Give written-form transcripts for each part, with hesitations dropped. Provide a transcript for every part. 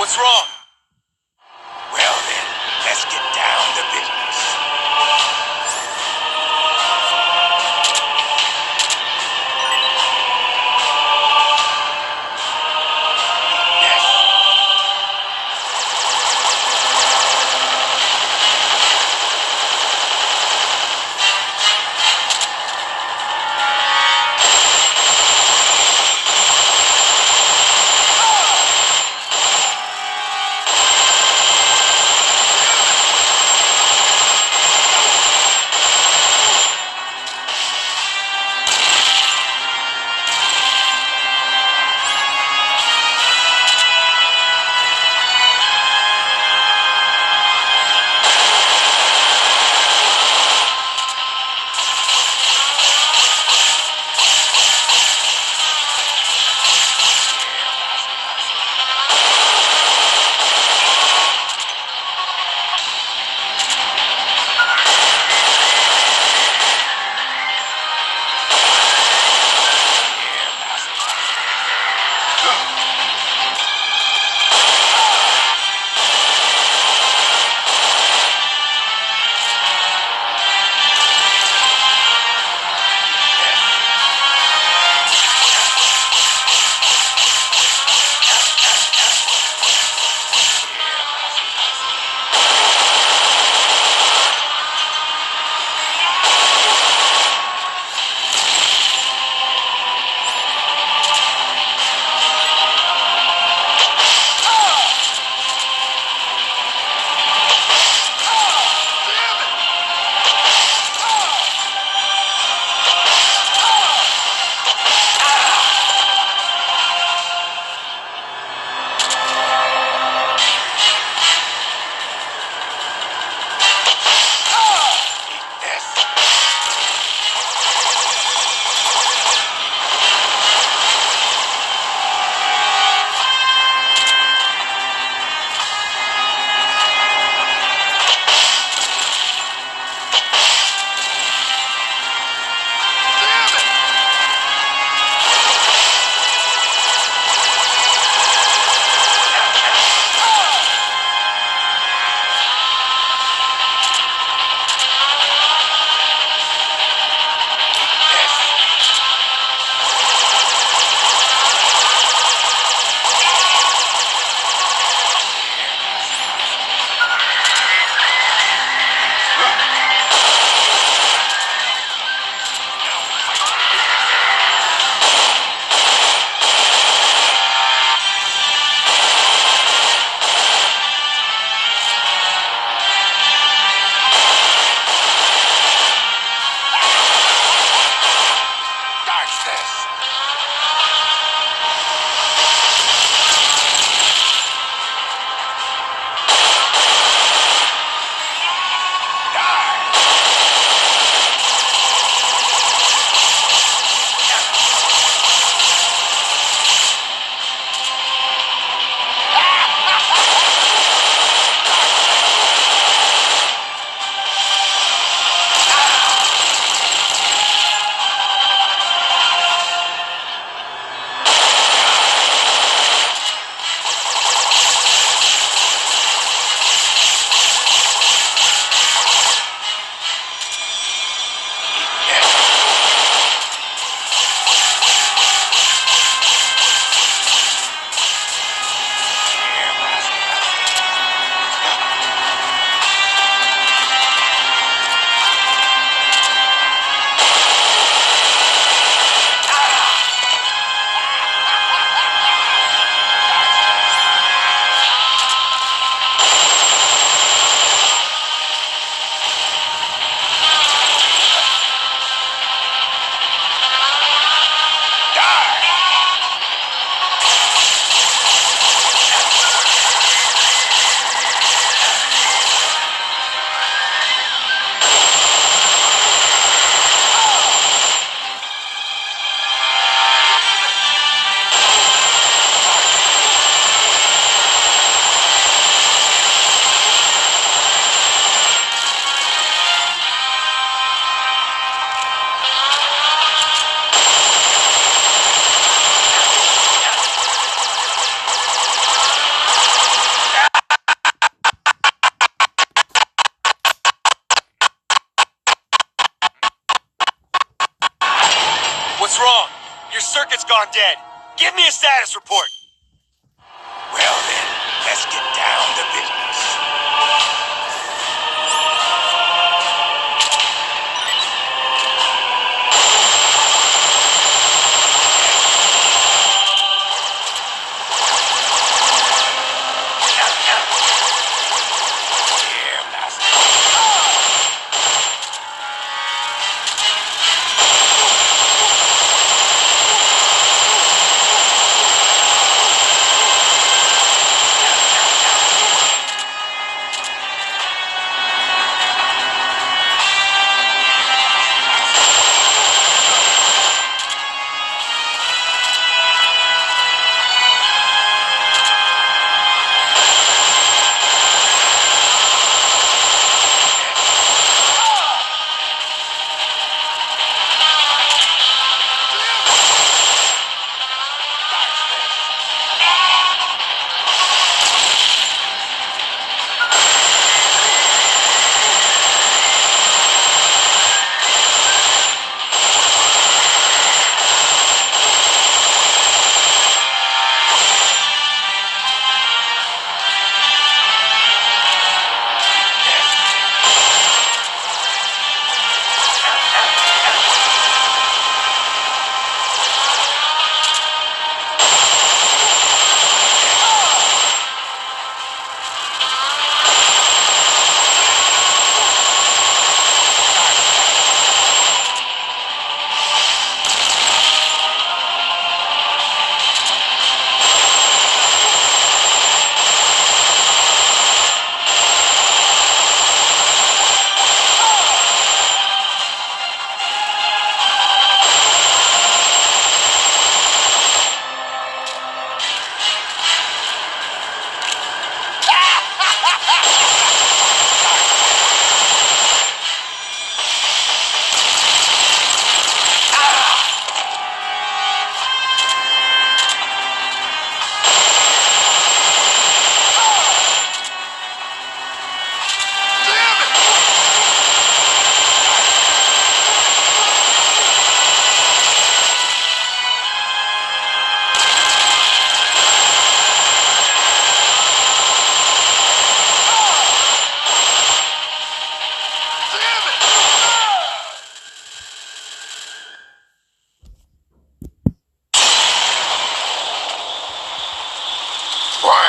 What's wrong? Well then, let's get down to business. What's wrong? Your circuit's gone dead. Give me a status report. Well then, let's get down to business.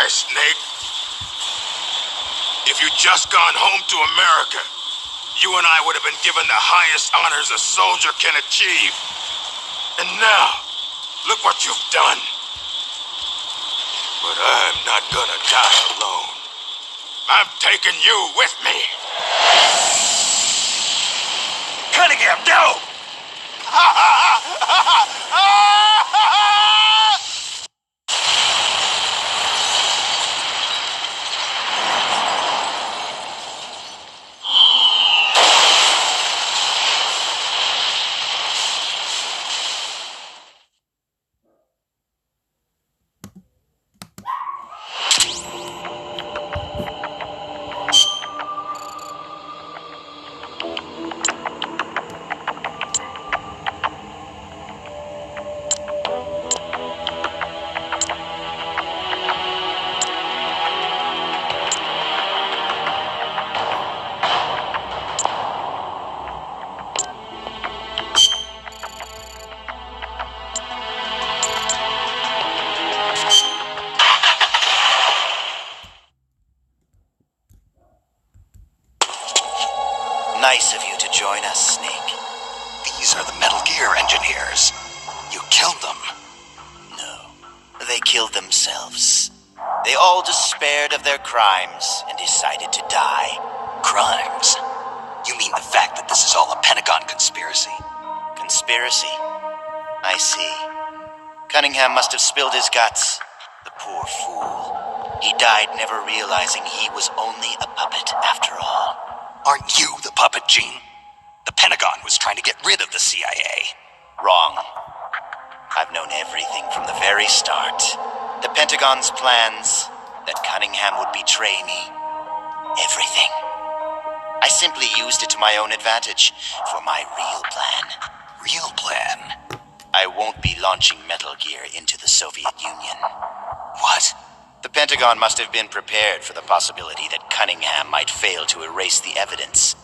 Snake. If you'd just gone home to America, you and I would have been given the highest honors a soldier can achieve. And now, look what you've done. But I'm not gonna die alone. I'm taking you with me. Cunningham, no! Nice of you to join us, Snake. These are the Metal Gear engineers. You killed them. No, they killed themselves. They all despaired of their crimes and decided to die. Crimes? You mean the fact that this is all a Pentagon conspiracy? Conspiracy? I see. Cunningham must have spilled his guts. The poor fool. He died never realizing he was only a puppet after all. Aren't you the puppet, Gene? The Pentagon was trying to get rid of the CIA. Wrong. I've known everything from the very start. The Pentagon's plans, that Cunningham would betray me. Everything. I simply used it to my own advantage for my real plan. Real plan? I won't be launching Metal Gear into the Soviet Union. What? The Pentagon must have been prepared for the possibility that Cunningham might fail to erase the evidence.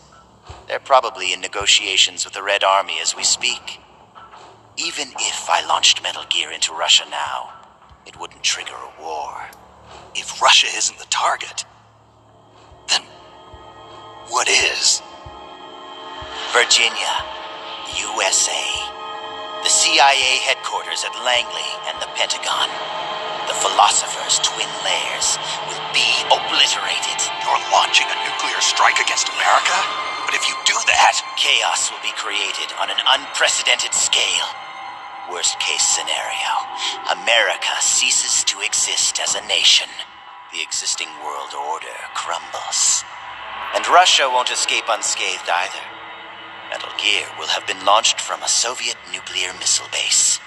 They're probably in negotiations with the Red Army as we speak. Even if I launched Metal Gear into Russia now, it wouldn't trigger a war. If Russia isn't the target, then what is? Virginia, USA. The CIA headquarters at Langley and the Pentagon. The Philosopher's twin layers will be obliterated. You're launching a nuclear strike against America? But if you do that... Chaos will be created on an unprecedented scale. Worst case scenario, America ceases to exist as a nation. The existing world order crumbles. And Russia won't escape unscathed either. Metal Gear will have been launched from a Soviet nuclear missile base.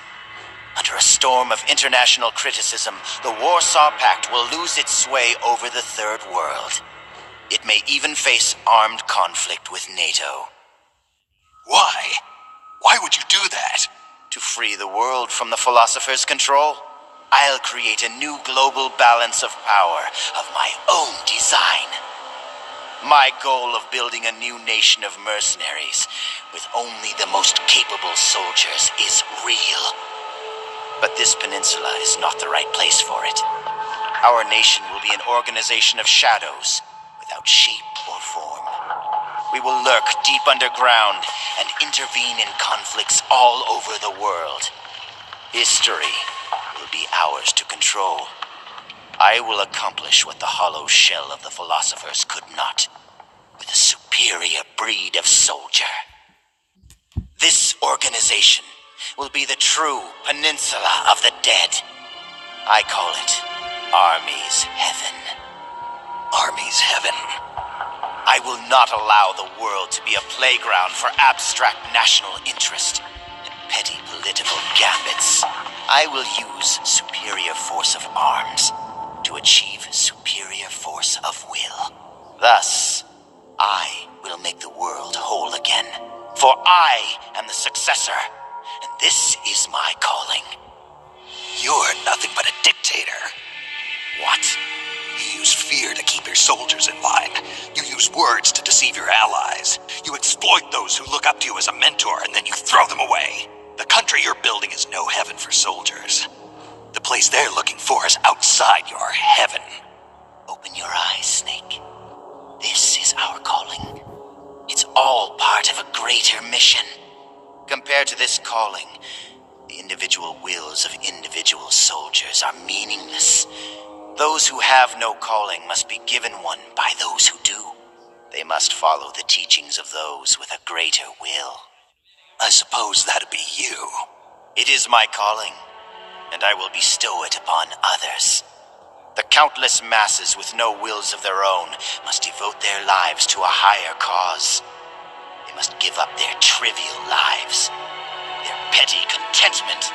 Under a storm of international criticism, the Warsaw Pact will lose its sway over the Third World. It may even face armed conflict with NATO. Why? Why would you do that? To free the world from the Philosopher's control, I'll create a new global balance of power of my own design. My goal of building a new nation of mercenaries with only the most capable soldiers is real. But this peninsula is not the right place for it. Our nation will be an organization of shadows without shape or form. We will lurk deep underground and intervene in conflicts all over the world. History will be ours to control. I will accomplish what the hollow shell of the Philosophers could not, with a superior breed of soldier. This organization will be the true Peninsula of the Dead. I call it Army's Heaven. Army's Heaven. I will not allow the world to be a playground for abstract national interest and petty political gambits. I will use superior force of arms to achieve superior force of will. Thus, I will make the world whole again. For I am the successor, and this is my calling. You're nothing but a dictator. What? You use fear to keep your soldiers in line. You use words to deceive your allies. You exploit those who look up to you as a mentor, and then you throw them away. The country you're building is no heaven for soldiers. The place they're looking for is outside your heaven. Open your eyes, Snake. This is our calling. It's all part of a greater mission. Compared to this calling, the individual wills of individual soldiers are meaningless. Those who have no calling must be given one by those who do. They must follow the teachings of those with a greater will. I suppose that'd be you. It is my calling, and I will bestow it upon others. The countless masses with no wills of their own must devote their lives to a higher cause. They must give up their trivial lives, their petty contentment.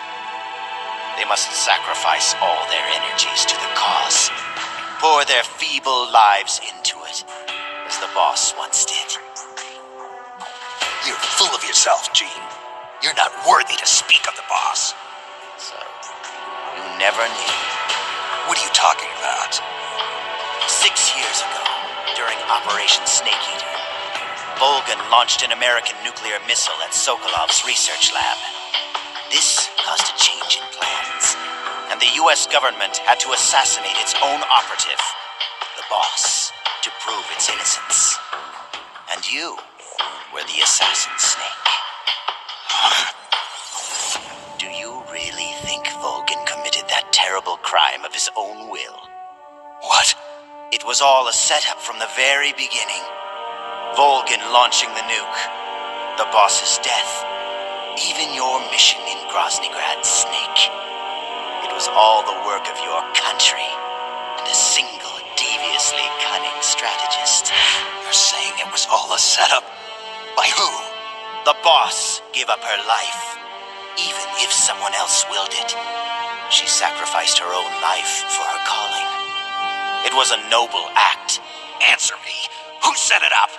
They must sacrifice all their energies to the cause, pour their feeble lives into it, as the boss once did. You're full of yourself, Gene. You're not worthy to speak of the boss. So, you never knew. What are you talking about? 6 years ago, during Operation Snake Eater, Volgan launched an American nuclear missile at Sokolov's research lab. This caused a change in plans, and the U.S. government had to assassinate its own operative, the boss, to prove its innocence. And you were the assassin, Snake. Do you really think Volgan committed that terrible crime of his own will? What? It was all a setup from the very beginning. Volgan launching the nuke, the boss's death, even your mission in Groznygrad, Snake. It was all the work of your country and a single deviously cunning strategist. You're saying it was all a setup? By who? The boss gave up her life, even if someone else willed it. She sacrificed her own life for her calling. It was a noble act. Answer me. Who set it up?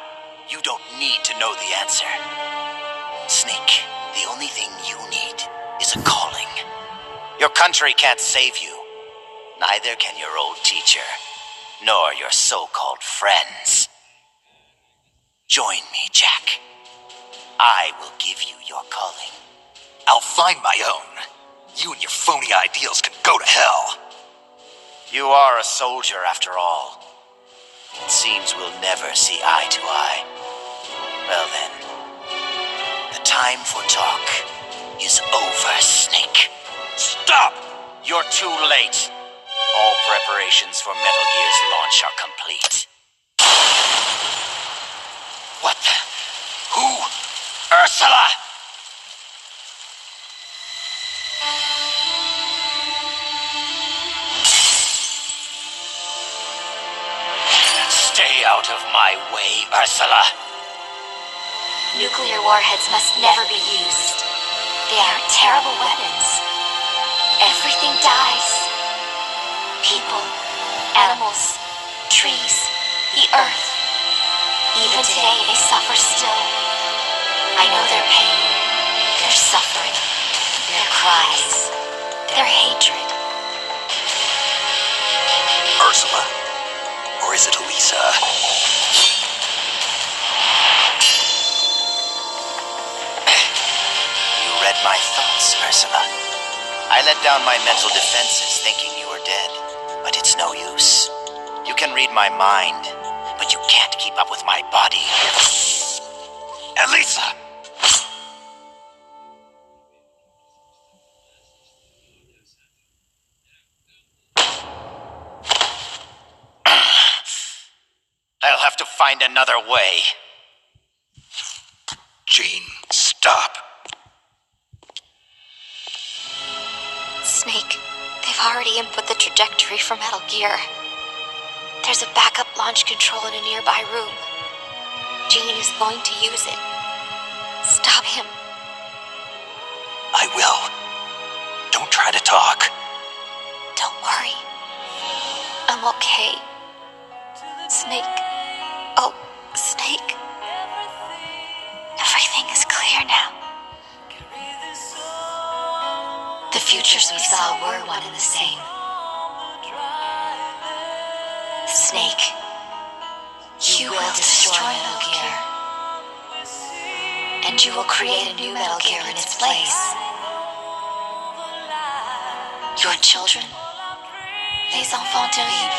You don't need to know the answer. Snake, the only thing you need is a call. Your country can't save you. Neither can your old teacher, nor your so-called friends. Join me, Jack. I will give you your calling. I'll find my own. You and your phony ideals can go to hell. You are a soldier after all. It seems we'll never see eye to eye. Well then, the time for talk is over, Snake. Stop! You're too late. All preparations for Metal Gear's launch are complete. What the? Who? Ursula! Stay out of my way, Ursula. Nuclear warheads must never be used. They are terrible weapons. Everything dies. People, animals, trees, the earth. Even today, they suffer still. I know their pain, their suffering, their cries, their hatred. Ursula? Or is it Elisa? You read my thoughts, Ursula. I let down my mental defenses thinking you were dead, but it's no use. You can read my mind, but you can't keep up with my body. Elisa! I'll have to find another way. Jean, stop. Snake, they've already input the trajectory for Metal Gear. There's a backup launch control in a nearby room. Jean is going to use it. Stop him. I will. Don't try to talk. Don't worry. I'm okay. Snake. Oh, Snake. Everything is clear now. The futures we saw were one and the same. Snake, you will destroy Metal Gear. And you will create a new Metal Gear in its place. Your children, les enfants terribles.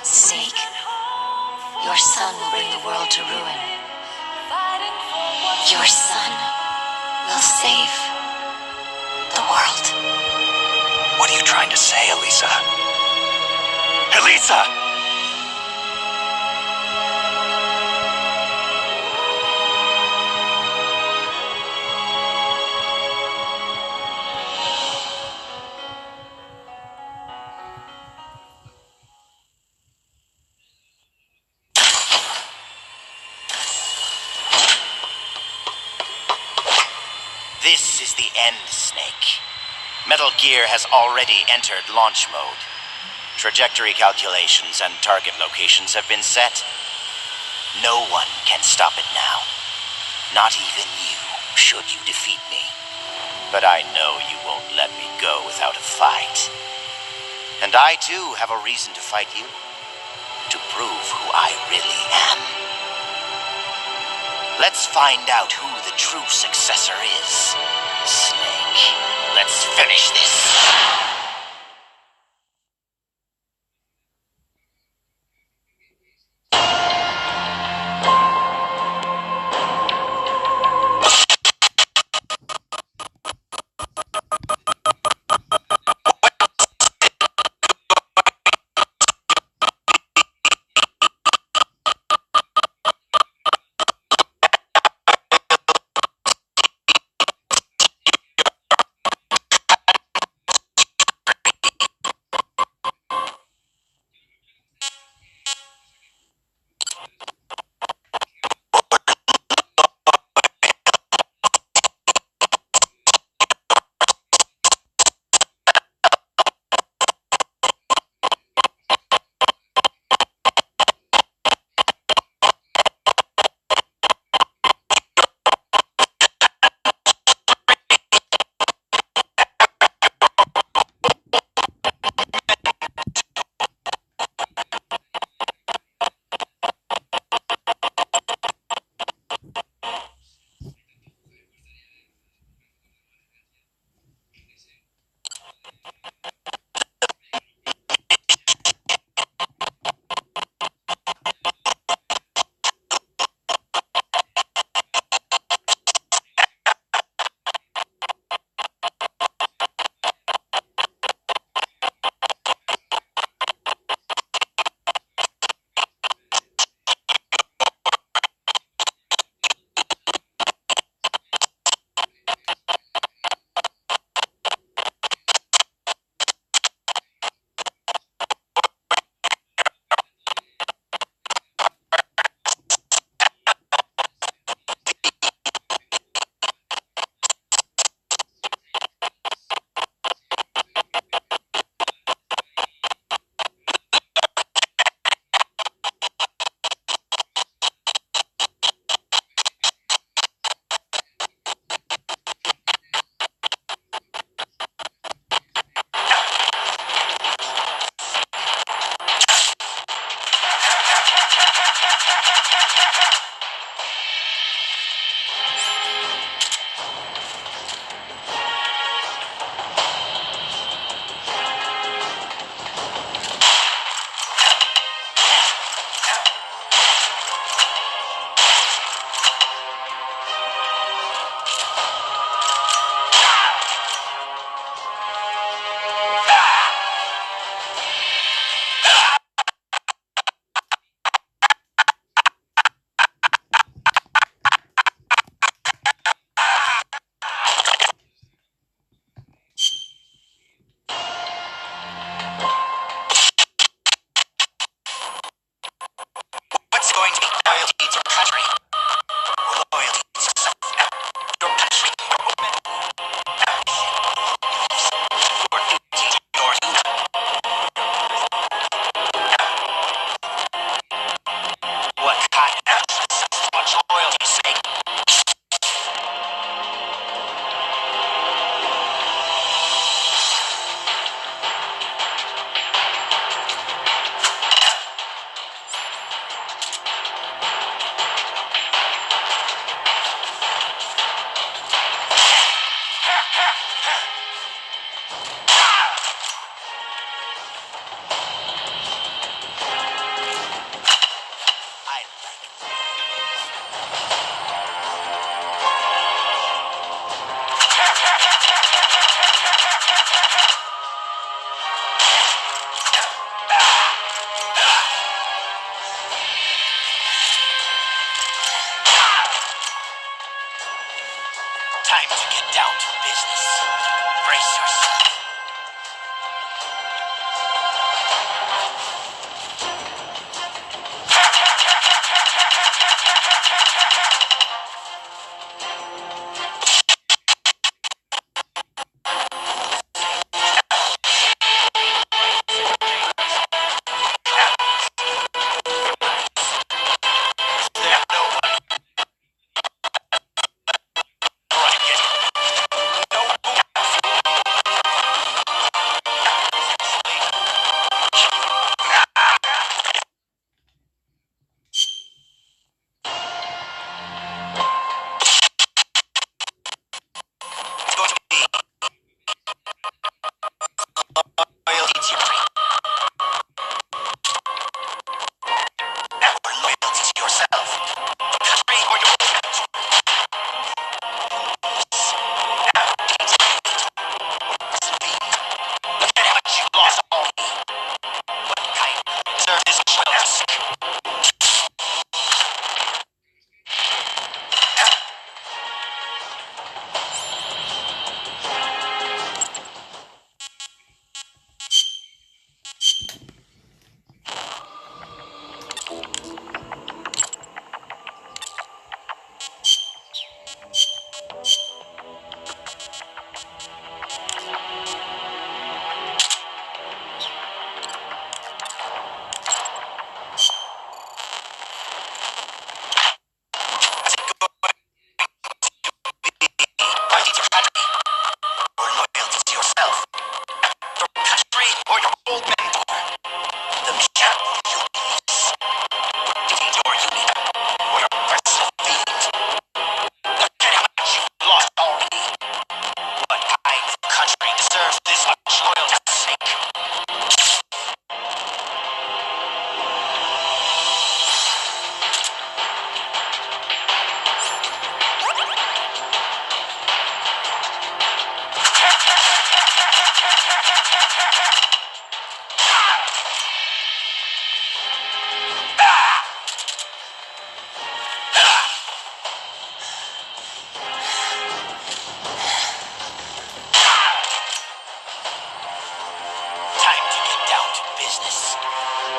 Snake, your son will bring the world to ruin. Your son will save the world. What are you trying to say, Elisa? Elisa! This is the end, Snake. Metal Gear has already entered launch mode. Trajectory calculations and target locations have been set. No one can stop it now. Not even you, should you defeat me. But I know you won't let me go without a fight. And I too have a reason to fight you. To prove who I really am. Let's find out who the true successor is. Snake, let's finish this. get down to business. Brace yourself.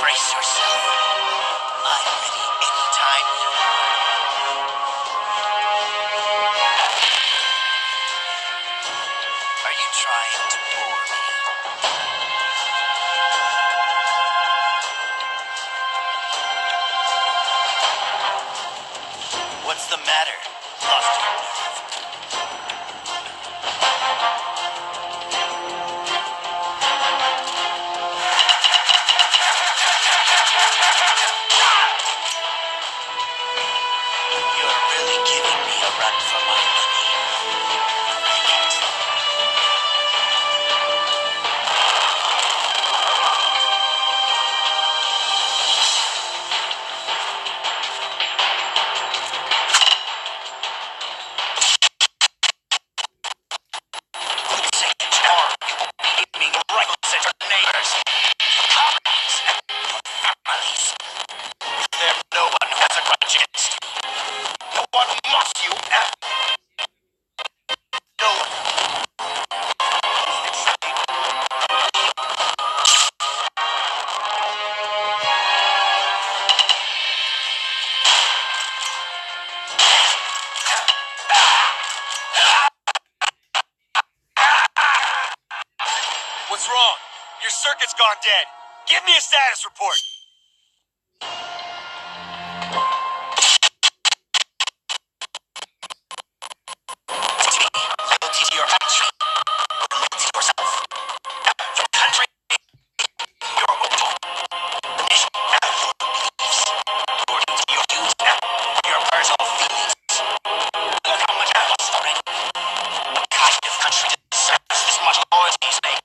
Brace yourself. I'm ready anytime you are. Are you trying to bore me? What's the matter? Lost your nerve? You're really giving me a run for my money. Like it. Say it tomorrow. You will be aiming rifles at your neighbors, colleagues, families. There's no one who has a grudge against you. No one who mocks you. No one. What's wrong? Your circuit's gone dead. Give me a status report. Loyalty to your country. Loyalty to yourself. Your country. Your will. The nation. Your beliefs. According to your views. Your personal feelings. Look how much I've lost already. What kind of country deserves this much loyalty, you say?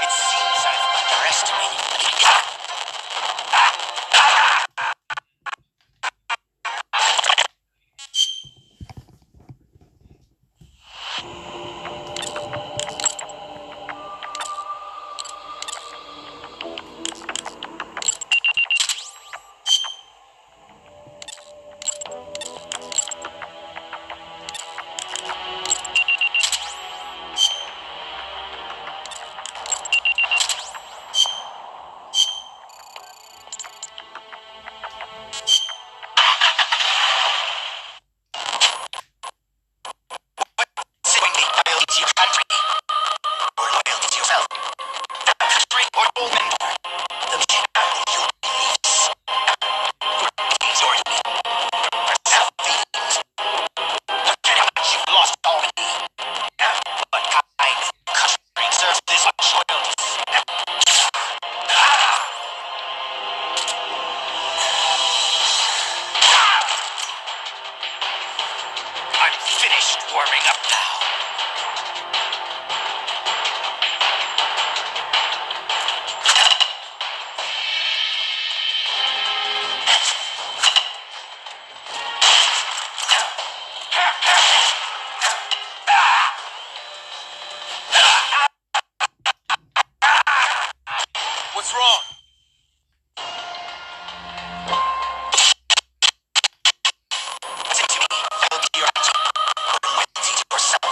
It seems I've underestimated you. Loyalty to your country, or loyalty to yourself. Country or old mentor. The man your beliefs. Your deeds or self-feelings. Look at how much you've lost already. What kind of country serves this much loyalty? I'm finished warming up now. What's wrong? Listen to me. Loyalty to your country. Loyalty to yourself.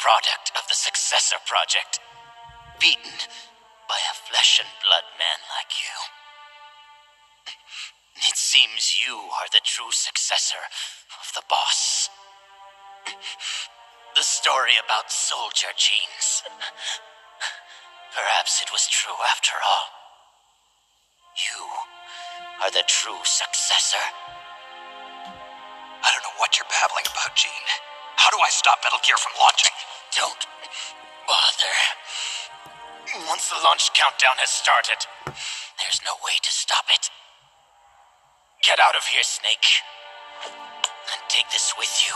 product of the successor project, beaten by a flesh and blood man like you. It seems you are the true successor of the boss. The story about soldier genes. Perhaps it was true after all. You are the true successor. I don't know what you're babbling about, Gene. How do I stop Metal Gear from launching? Don't bother. Once the launch countdown has started, there's no way to stop it. Get out of here, Snake. And take this with you.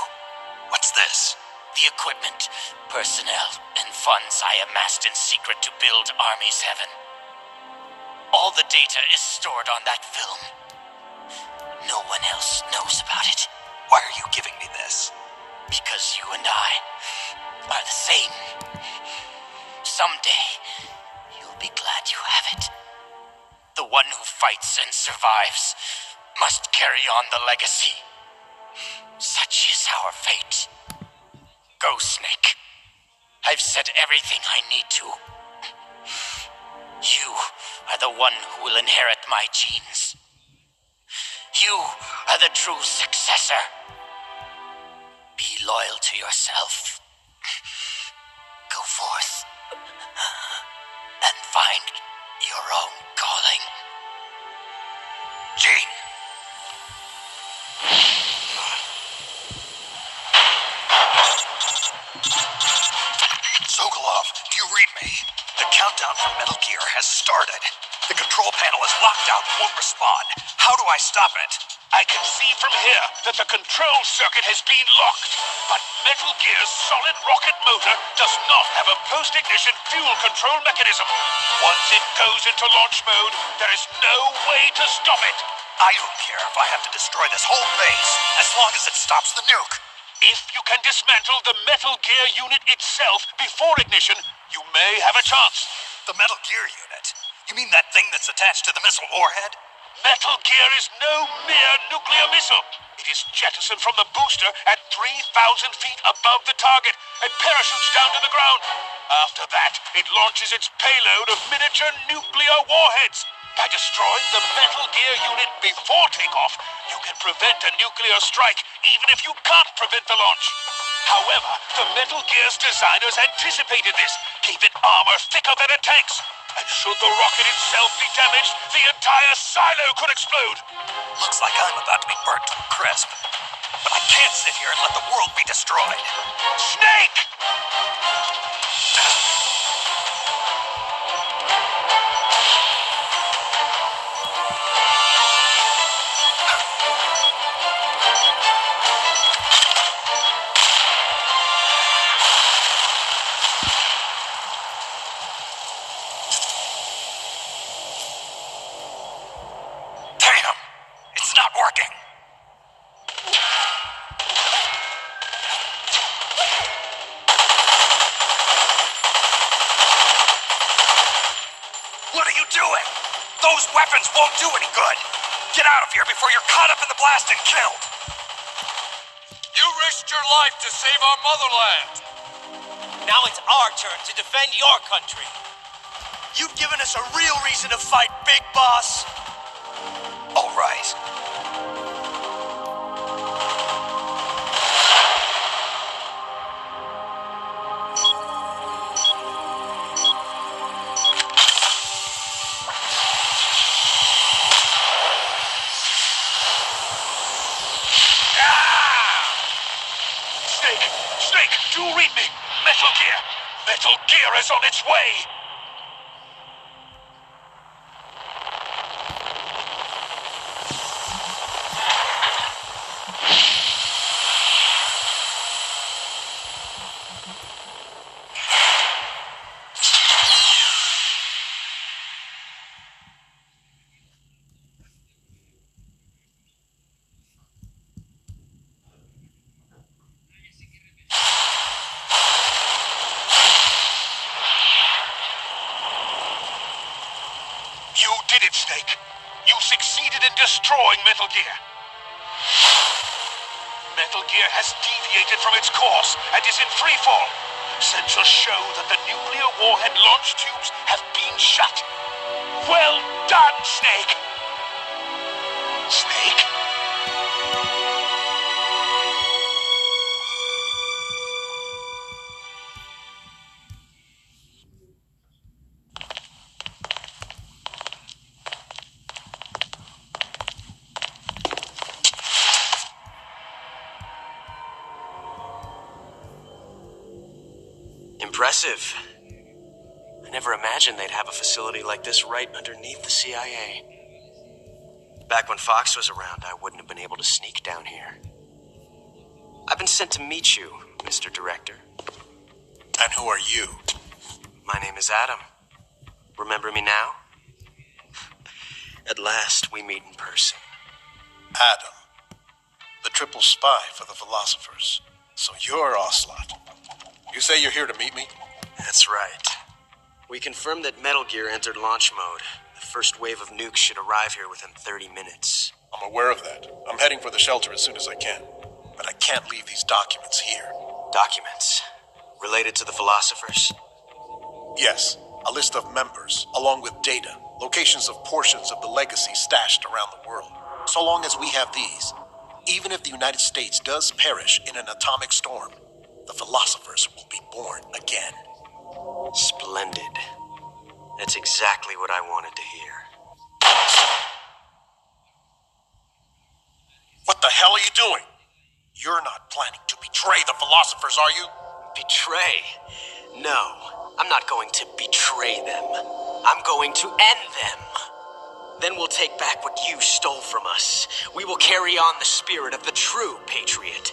What's this? The equipment, personnel, and funds I amassed in secret to build Army's Heaven. All the data is stored on that film. No one else knows about it. Why are you giving me this? Because you and I are the same. Someday, you'll be glad you have it. The one who fights and survives must carry on the legacy. Such is our fate. Go, Snake. I've said everything I need to. You are the one who will inherit my genes. You are the true successor. Be loyal to yourself. Go forth and find your own calling. Gene! Sokolov, do you read me? The countdown for Metal Gear has started. The control panel is locked out and won't respond. How do I stop it? I can see from here that the control circuit has been locked, but Metal Gear's solid rocket motor does not have a post-ignition fuel control mechanism. Once it goes into launch mode, there is no way to stop it. I don't care if I have to destroy this whole base, as long as it stops the nuke. If you can dismantle the Metal Gear unit itself before ignition, you may have a chance. The Metal Gear unit? You mean that thing that's attached to the missile warhead? Metal Gear is no mere nuclear missile. It is jettisoned from the booster at 3,000 feet above the target and parachutes down to the ground. After that, it launches its payload of miniature nuclear warheads. By destroying the Metal Gear unit before takeoff, you can prevent a nuclear strike, even if you can't prevent the launch. However, the Metal Gear's designers anticipated this, gave it armor thicker than a tank's. And should the rocket itself be damaged, the entire silo could explode. Looks like I'm about to be burnt to a crisp. But I can't sit here and let the world be destroyed. Snake! Damn! It's not working! What are you doing? Those weapons won't do any good! Get out of here before you're caught up in the blast and killed! You risked your life to save our motherland. Now it's our turn to defend your country. You've given us a real reason to fight, Big Boss. All right. Snake, do read me. Metal Gear. Metal Gear is on its way. You did it, Snake. You succeeded in destroying Metal Gear. Metal Gear has deviated from its course and is in free fall. Sensors show that the nuclear warhead launch tubes have been shut. Well done, Snake! Snake? Impressive. I never imagined they'd have a facility like this right underneath the CIA. Back when Fox was around, I wouldn't have been able to sneak down here. I've been sent to meet you, Mr. Director. And who are you? My name is Adam. Remember me now? At last, we meet in person. Adam. The triple spy for the philosophers. So you're Ocelot. You say you're here to meet me? That's right. We confirmed that Metal Gear entered launch mode. The first wave of nukes should arrive here within 30 minutes. I'm aware of that. I'm heading for the shelter as soon as I can. But I can't leave these documents here. Documents? Related to the philosophers? Yes, a list of members, along with data, locations of portions of the legacy stashed around the world. So long as we have these, even if the United States does perish in an atomic storm, the philosophers will be born again. Splendid. That's exactly what I wanted to hear. What the hell are you doing? You're not planning to betray the philosophers, are you? Betray? No, I'm not going to betray them. I'm going to end them. Then we'll take back what you stole from us. We will carry on the spirit of the true patriot.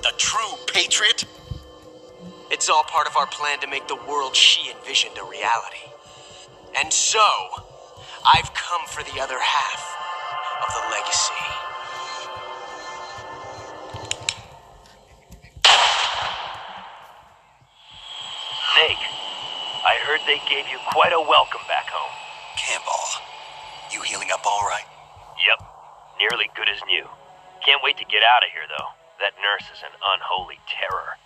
The true patriot? It's all part of our plan to make the world she envisioned a reality. And so, I've come for the other half of the legacy. Snake, I heard they gave you quite a welcome back home. Campbell, you healing up all right? Yep, nearly good as new. Can't wait to get out of here, though. That nurse is an unholy terror.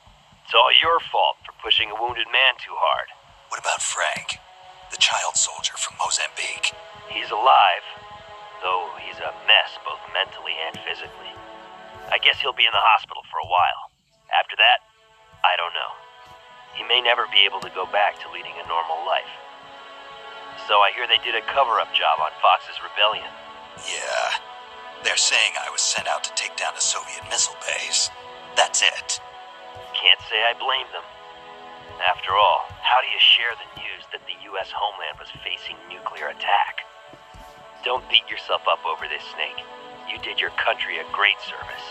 It's all your fault for pushing a wounded man too hard. What about Frank, the child soldier from Mozambique? He's alive, though he's a mess both mentally and physically. I guess he'll be in the hospital for a while. After that, I don't know. He may never be able to go back to leading a normal life. So I hear they did a cover-up job on Fox's rebellion. Yeah, they're saying I was sent out to take down a Soviet missile base. That's it. Can't say I blame them. After all, how do you share the news that the U.S. homeland was facing nuclear attack? Don't beat yourself up over this, Snake. You did your country a great service.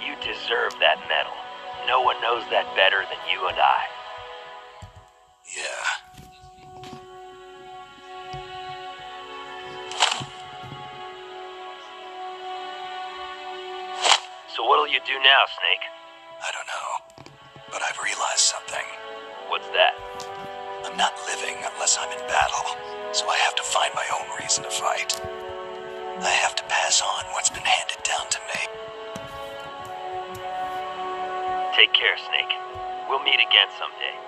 You deserve that medal. No one knows that better than you and I. Yeah. So what'll you do now, Snake? I don't know. But I've realized something. What's that? I'm not living unless I'm in battle, so I have to find my own reason to fight. I have to pass on what's been handed down to me. Take care, Snake. We'll meet again someday.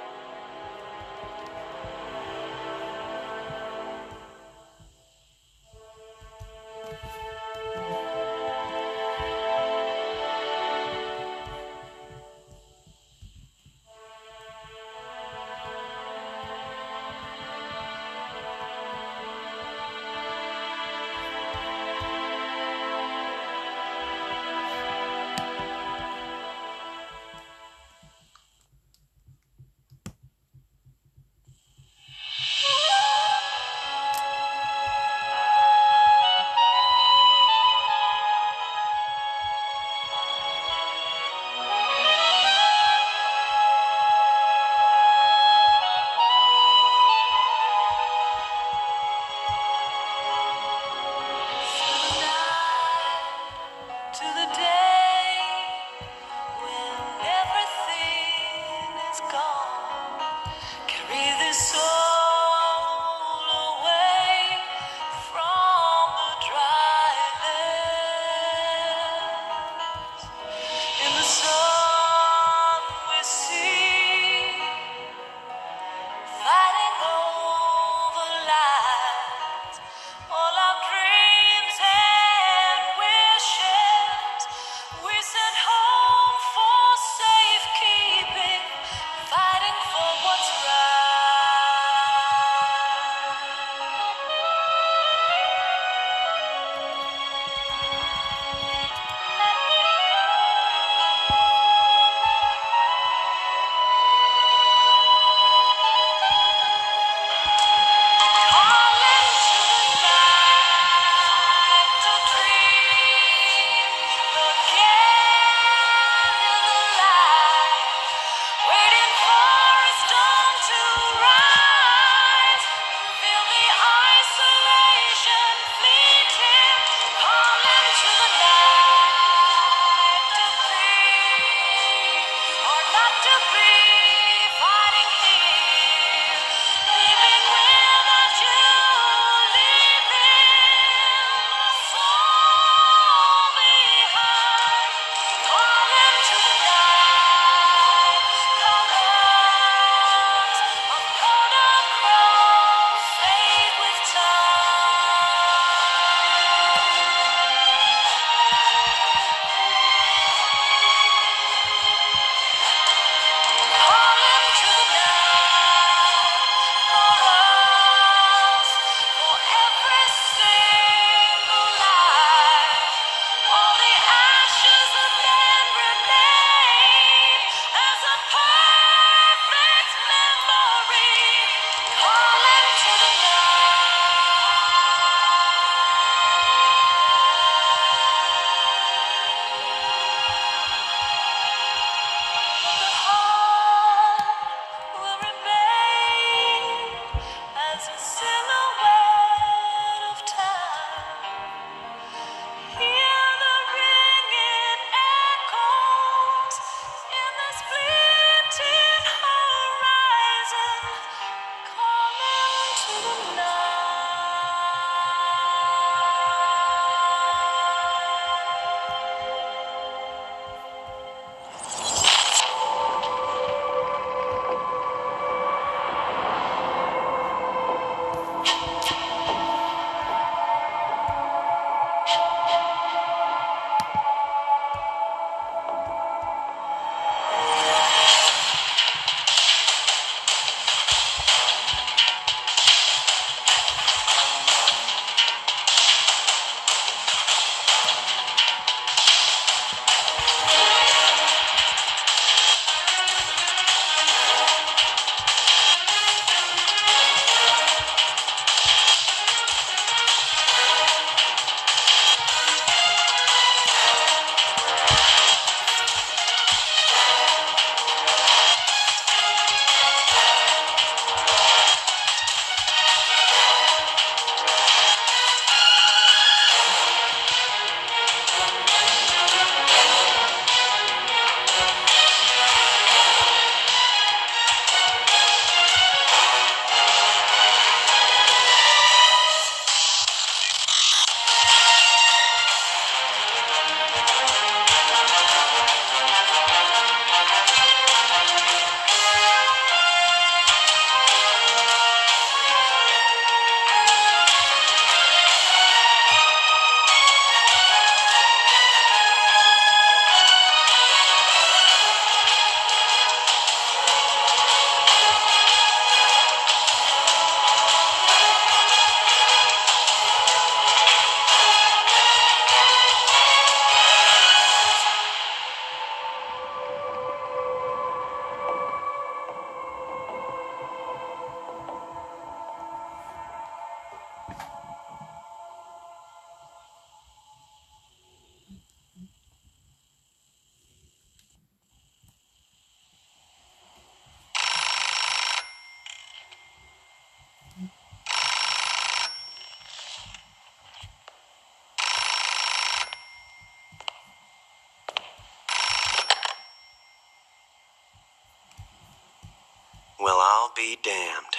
I'll be damned.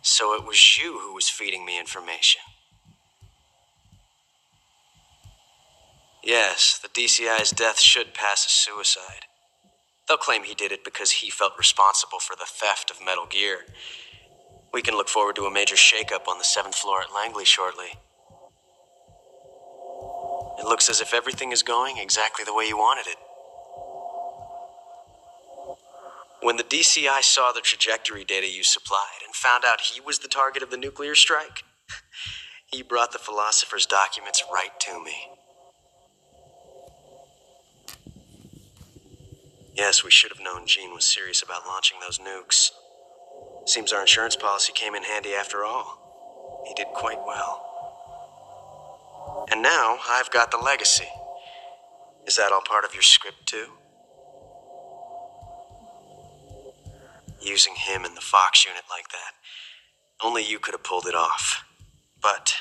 So it was you who was feeding me information. Yes, the DCI's death should pass as suicide. They'll claim he did it because he felt responsible for the theft of Metal Gear. We can look forward to a major shakeup on the 7th floor at Langley shortly. It looks as if everything is going exactly the way you wanted it. When the DCI saw the trajectory data you supplied and found out he was the target of the nuclear strike, he brought the philosopher's documents right to me. Yes, we should have known Gene was serious about launching those nukes. Seems our insurance policy came in handy after all. He did quite well. And now I've got the legacy. Is that all part of your script too? Using him in the Fox unit like that. Only you could have pulled it off. But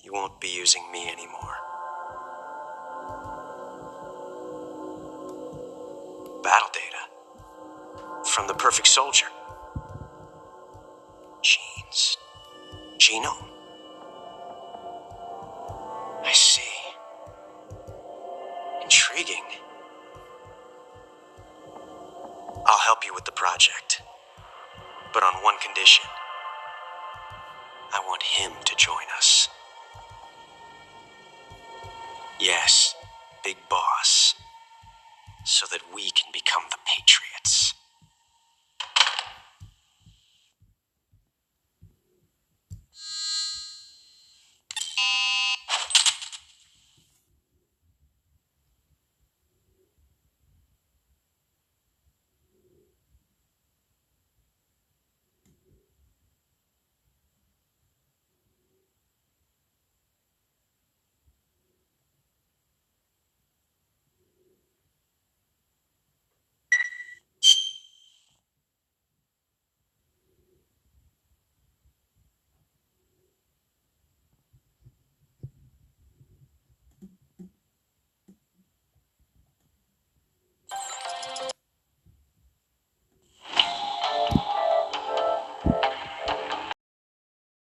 you won't be using me anymore. Battle data. From the perfect soldier. Gene's genome. I see. Intriguing. I'll help you with the project. But on one condition. I want him to join us. Yes, Big Boss. So that we can become the Patriots.